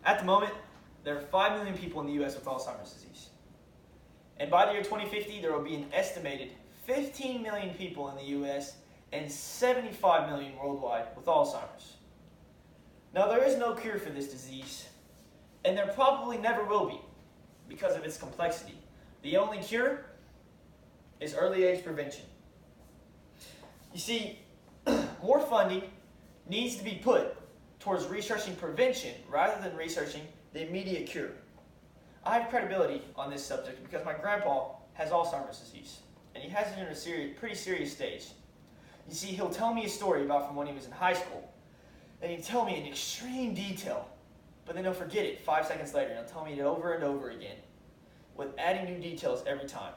At the moment, there are 5 million people in the U.S. with Alzheimer's disease. And by the year 2050, there will be an estimated 15 million people in the U.S. and 75 million worldwide with Alzheimer's. Now, there is no cure for this disease, and there probably never will be because of its complexity. The only cure is early age prevention. You see, more funding needs to be put towards researching prevention rather than researching the immediate cure. I have credibility on this subject because my grandpa has Alzheimer's disease, and he has it in a pretty serious stage. You see, he'll tell me a story about from when he was in high school, and he'd tell me in extreme detail, but then he'll forget it 5 seconds later, and he'll tell me it over and over again, with adding new details every time.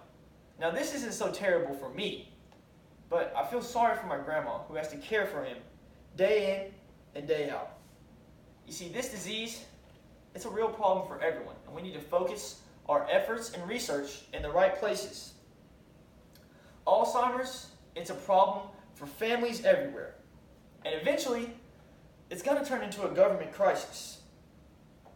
Now, this isn't so terrible for me, but I feel sorry for my grandma who has to care for him day in and day out. You see, this disease, it's a real problem for everyone, and we need to focus our efforts and research in the right places. Alzheimer's, it's a problem for families everywhere, and eventually, it's going to turn into a government crisis.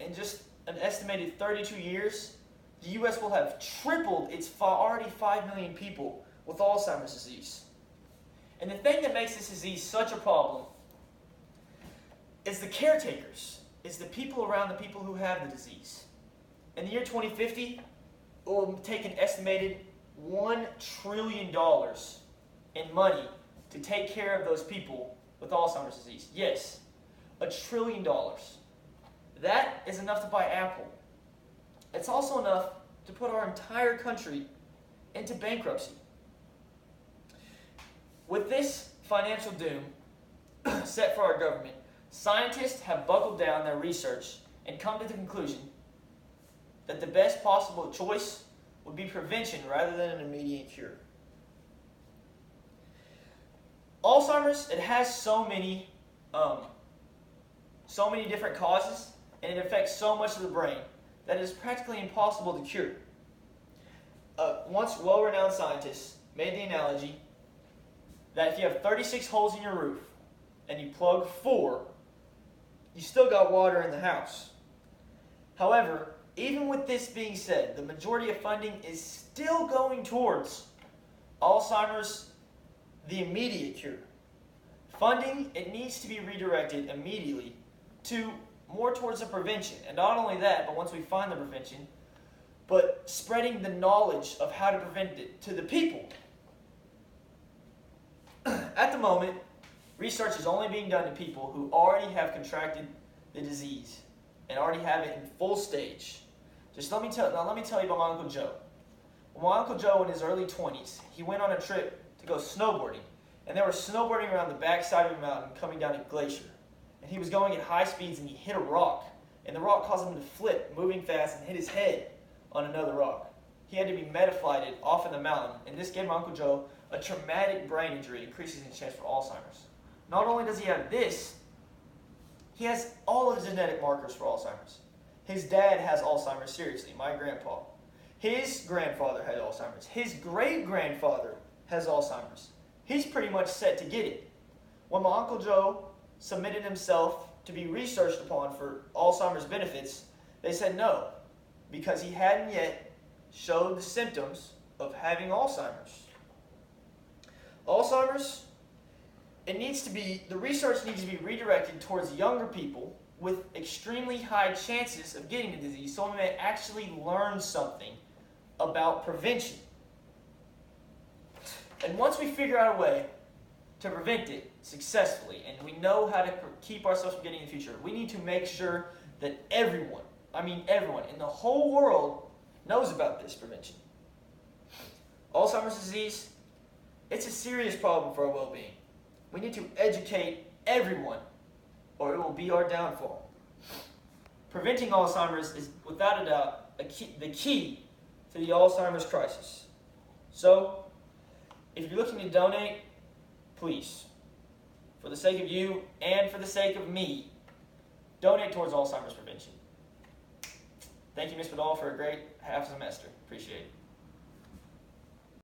In just an estimated 32 years, the U.S. will have tripled its already 5 million people with Alzheimer's disease. And the thing that makes this disease such a problem is the caretakers. It's the people around the people who have the disease. In the year 2050, it will take an estimated $1 trillion in money to take care of those people with Alzheimer's disease. Yes, $1 trillion. That is enough to buy Apple. It's also enough to put our entire country into bankruptcy. With this financial doom set for our government, scientists have buckled down their research and come to the conclusion that the best possible choice would be prevention rather than an immediate cure. Alzheimer's, it has so many different causes, and it affects so much of the brain that it is practically impossible to cure. Once well-renowned scientists made the analogy that if you have 36 holes in your roof and you plug 4, you still got water in the house. However, even with this being said, the majority of funding is still going towards Alzheimer's, the immediate cure. Funding, it needs to be redirected immediately to more towards the prevention. And not only that, but once we find the prevention, but spreading the knowledge of how to prevent it to the people. At the moment, research is only being done to people who already have contracted the disease and already have it in full stage. Let me tell you about my Uncle Joe. When my Uncle Joe in his early 20s, he went on a trip to go snowboarding. And they were snowboarding around the backside of a mountain coming down a glacier. And he was going at high speeds and he hit a rock. And the rock caused him to flip, moving fast, and hit his head on another rock. He had to be metaflighted off in the mountain, and this gave my Uncle Joe a traumatic brain injury, increasing his chance for Alzheimer's. Not only does he have this, he has all of the genetic markers for Alzheimer's. His dad has Alzheimer's seriously, my grandpa. His grandfather had Alzheimer's. His great-grandfather has Alzheimer's. He's pretty much set to get it. When my Uncle Joe submitted himself to be researched upon for Alzheimer's benefits, they said no, because he hadn't yet showed the symptoms of having Alzheimer's. Alzheimer's, the research needs to be redirected towards younger people with extremely high chances of getting the disease, so we may actually learn something about prevention. And once we figure out a way to prevent it successfully, and we know how to keep ourselves from getting it in the future, we need to make sure that everyone in the whole world knows about this prevention. Alzheimer's disease, it's a serious problem for our well-being. We need to educate everyone, or it will be our downfall. Preventing Alzheimer's is, without a doubt, the key to the Alzheimer's crisis. So, if you're looking to donate, please, for the sake of you and for the sake of me, donate towards Alzheimer's prevention. Thank you, Ms. Vidal, for a great half semester. Appreciate it.